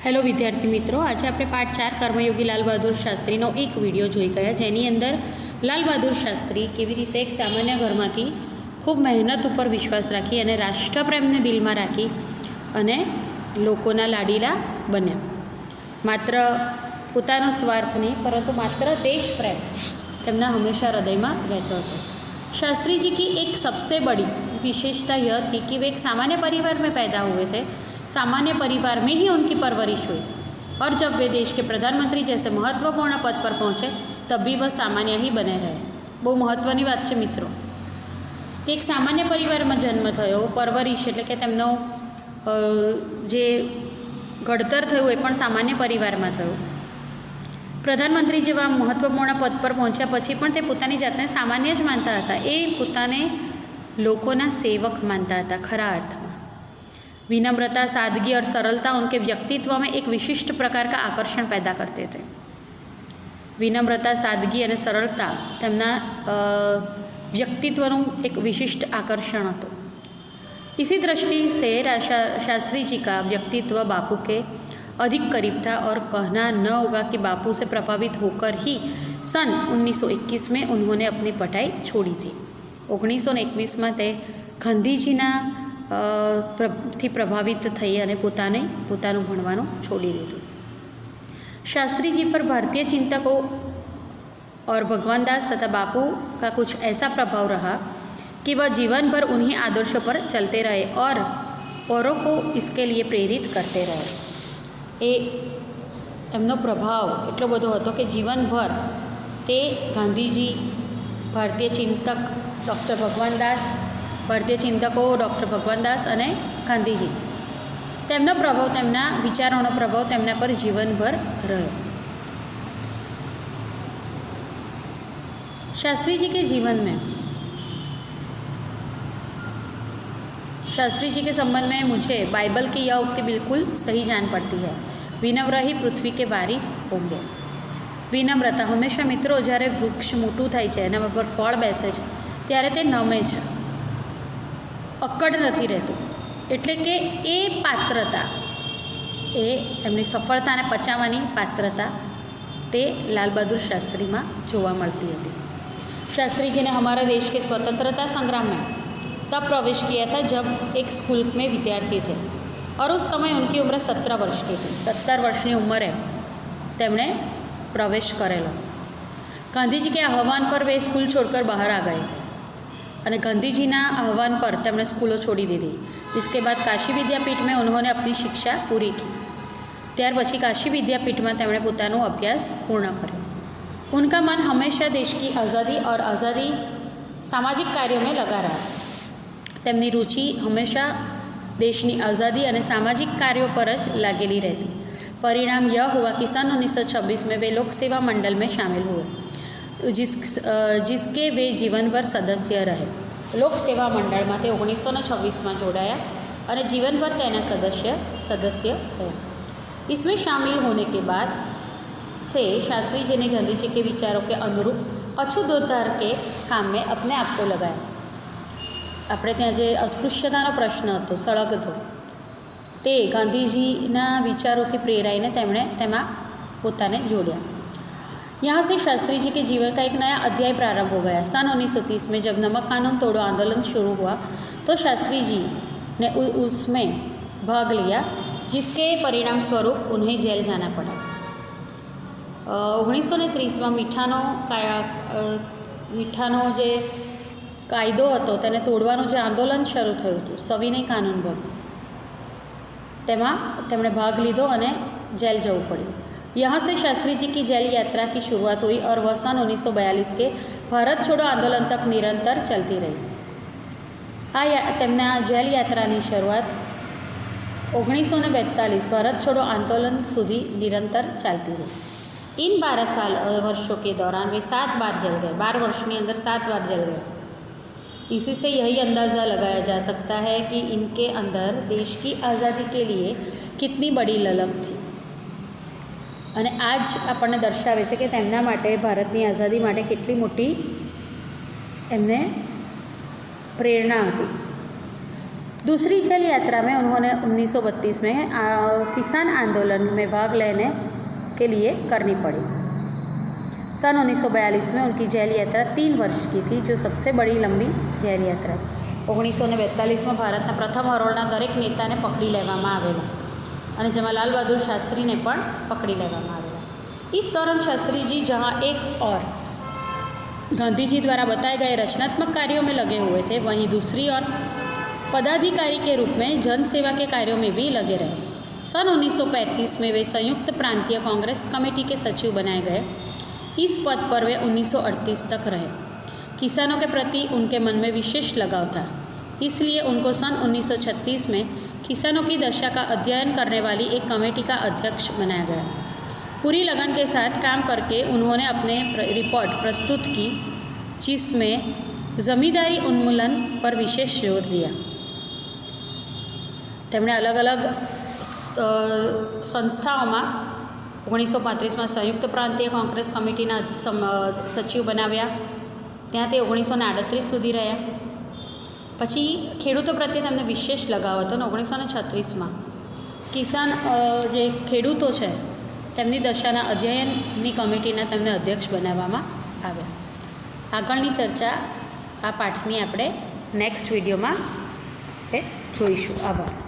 Hello વિદ્યાર્થી મિત્રો, આજે આપણે પાઠ 4 કર્મયોગી લાલ બહાદુર શાસ્ત્રીનો એક વિડીયો જોઈ ગયા, જેની અંદર લાલ બહાદુર શાસ્ત્રી કેવી રીતે એક સામાન્ય ઘરમાંથી ખૂબ મહેનત ઉપર વિશ્વાસ રાખી અને રાષ્ટ્રપ્રેમને દિલમાં રાખી અને લોકોના લાડીલા બન્યા. માત્ર પોતાનો સ્વાર્થ નહીં, પરંતુ માત્ર દેશ પ્રેમ તેમના હંમેશા હૃદયમાં રહેતો હતો. शास्त्री जी की एक सबसे बड़ी विशेषता यह थी कि वे एक सामान्य परिवार में पैदा हुए थे. सामान्य परिवार में ही उनकी परवरिश हुई और जब वे देश के प्रधानमंत्री जैसे महत्वपूर्ण पद पर पहुँचे तब भी वह सामान्य ही बने रहे. બહુ મહત્ત્વની વાત છે મિત્રો. એક સામાન્ય પરિવારમાં જન્મ થયો, પરવરિશ એટલે કે તેમનો જે ઘડતર થયું એ પણ સામાન્ય પરિવારમાં થયું. પ્રધાનમંત્રી જેવા મહત્ત્વપૂર્ણ પદ પર પહોંચ્યા પછી પણ તે પોતાની જાતને સામાન્ય જ માનતા હતા. એ પોતાને લોકોના સેવક માનતા હતા ખરા અर्थમાં. विनम्रता, सादगी और सरलता उनके व्यक्तित्व में एक विशिष्ट प्रकार का आकर्षण पैदा करते थे. विनम्रता, सादगी और सरलता તેમના વ્યક્તિત્વનું એક વિશિષ્ટ આકર્ષણ હતું. इसी दृष्टि से शास्त्री जी का व्यक्तित्व बापू के अधिक करीब था और कहना न होगा कि बापू से प्रभावित होकर ही सन 1921 में उन्होंने अपनी पढ़ाई छोड़ी थी. 1921 में તે ગાંધીજીના થી પ્રભાવિત થઈ અને પોતાનું ભણવાનું છોડી દીધું. शास्त्री जी पर भारतीय चिंतकों और भगवान दास तथा बापू का कुछ ऐसा प्रभाव रहा कि वह जीवन भर उन्हीं आदर्शों पर चलते रहे और औरों को इसके लिए प्रेरित करते रहे. એ એમનો પ્રભાવ એટલો બધો હતો કે જીવનભર તે ગાંધીજી, ભારતીય ચિંતક ડૉક્ટર ભગવાનદાસ, ભારતીય ચિંતકો ડૉક્ટર ભગવાનદાસ અને ગાંધીજી, તેમનો પ્રભાવ, તેમના વિચારોનો પ્રભાવ તેમના પર જીવનભર રહ્યો. शास्त्री जी के जीवन में, शास्त्री जी के संबंध में मुझे बाइबल की यह उक्ति बिल्कुल सही जान पड़ती है, विनम्र ही पृथ्वी के वारिस होंगे. વિનમ્રતા હંમેશા મિત્રો, જ્યારે વૃક્ષ મોટું થાય છે, એના પર ફળ બેસે છે, ત્યારે તે નમે છે, અક્કડ નથી રહેતું. એટલે કે એ પાત્રતા, એ એમની સફળતાને પચાવવાની પાત્રતા તે લાલ બહાદુર શાસ્ત્રીમાં જોવા મળતી હતી. शास्त्री जी ने हमारे देश के स्वतंत्रता संग्राम में तब प्रवेश किया था जब एक स्कूल में विद्यार्थी थे और उस समय उनकी उम्र 17 वर्ष की थी. 17 वर्षની ઉંમરે તેમણે प्रवेश करेलो. गांधी जी के आह्वान पर वे स्कूल छोड़कर बाहर आ गए थे અને ગાંધીજીના આહવાન પર તેમણે સ્કૂલો છોડી દીધી. इसके बाद काशी विद्यापीठ में उन्होंने अपनी शिक्षा पूरी की. ત્યાર પછી કાશી વિદ્યાપીઠમાં તેમણે પોતાનો અભ્યાસ પૂર્ણ કર્યો. उनका मन हमेशा देश की आज़ादी और आज़ादी सामाजिक कार्यों में लगा रहा. તેમની રુચિ હંમેશા દેશની આઝાદી અને સામાજિક કાર્યો પર જ લાગેલી રહેતી. परिणाम यह हुआ कि सन 1926 में वे लोक सेवा मंडल में शामिल हुए, जिसके वे जीवन भर सदस्य रहे. लोक सेवा मंडળમાં તે 1926માં જોડાયા અને જીવનભર તેના સદસ્ય रहे. इसमें शामिल होने के बाद से शास्त्री जी ने गांधी जी के विचारों के अनुरूप अछूतोद्धार के काम में अपने आप को लगाया. આપણે ત્યાં જે અસ્પૃશ્યતાનો પ્રશ્ન હતો, સળગતો, તે ગાંધીજીના વિચારોથી પ્રેરાઈને તેમણે તેમાં પોતાને જોડ્યા. यहाँ से शास्त्री जी के जीवन का एक नया अध्याय प्रारंभ हो गया. सन 1930 में जब नमक कानून तोड़ो आंदोलन शुरू हुआ तो शास्त्री जी ने उसमें भाग लिया, जिसके परिणाम स्वरूप उन्हें जेल जाना पड़ा. 1930માં મીઠાનો જે કાયદો હતો તેને તોડવાનું જે આંદોલન શરૂ થયું હતું, સવિનય કાનૂન ભંગ, તેમાં તેમણે ભાગ લીધો અને જેલ જવું પડ્યું. यहाँ से शास्त्री जी की जेल यात्रा की शुरुआत हुई और वह सन 1942 के भारत छोड़ो आंदोलन तक निरंतर चलती रही. તેમના જેલ યાત્રાની શરૂઆત 1942 भारत छोड़ो आंदोलन સુધી निरंतर चलती रही. इन 12 वर्षों के दौरान वे 7 बार जल गए. 12 वर्षની અંદર 7 बार जल गए. इसी से यही अंदाज़ा लगाया जा सकता है कि इनके अंदर देश की आज़ादी के लिए कितनी बड़ी ललक थी. અને આ જ આપણને દર્શાવે છે કે તેમના માટે ભારતની આઝાદી માટે કેટલી મોટી એમને પ્રેરણા હતી. दूसरी जेल यात्रा में उन्होंने 1932 में किसान आंदोलन में भाग लेने के लिए करनी पड़ी। सन 1942 में उनकी जेल यात्रा 3 वर्ष की थी, जो सबसे बड़ी लंबी जेल यात्रा है। 1942 में भारतना प्रथम हरोळना दरेक नेताने पकड़ी लेवामां आवेला અને જેમાં लाल बहादुर शास्त्री ने पण पकड़ी लेवामां आवेला। इस दौरान शास्त्री जी जहाँ एक और गांधी जी द्वारा बताए गए रचनात्मक कार्यों में लगे हुए थे, वहीं दूसरी ओर पदाधिकारी के रूप में जन सेवा के कार्यों में भी लगे रहे। सन 1935 में वे संयुक्त प्रांतीय कांग्रेस कमेटी के सचिव बनाए गए। इस पद पर वे 1938 तक रहे। किसानों के प्रति उनके मन में विशेष लगाव था, इसलिए उनको सन 1936 में किसानों की दशा का अध्ययन करने वाली एक कमेटी का अध्यक्ष बनाया गया। पूरी लगन के साथ काम करके उन्होंने अपने रिपोर्ट प्रस्तुत की, जिसमें जमींदारी उन्मूलन पर विशेष जोर दिया। તેમણે અલગ અલગ સંસ્થાઓમાં 1935 में संयुक्त प्रांतीय कांग्रेस कमिटीना सचिव बनाव्या, ત્યાં તે 1938 સુધી રહ્યા। પછી ખેડૂતો પ્રત્યે તેમને વિશેષ લગાવ હતો ને 1936માં કિસાન જે ખેડૂતો છે તેમની દશાના અધ્યયનની કમિટીના તેમને અધ્યક્ષ બનાવવામાં આવ્યા। આગળની ચર્ચા આ પાઠની આપણે નેક્સ્ટ વિડીયોમાં જોઈશું। આભાર।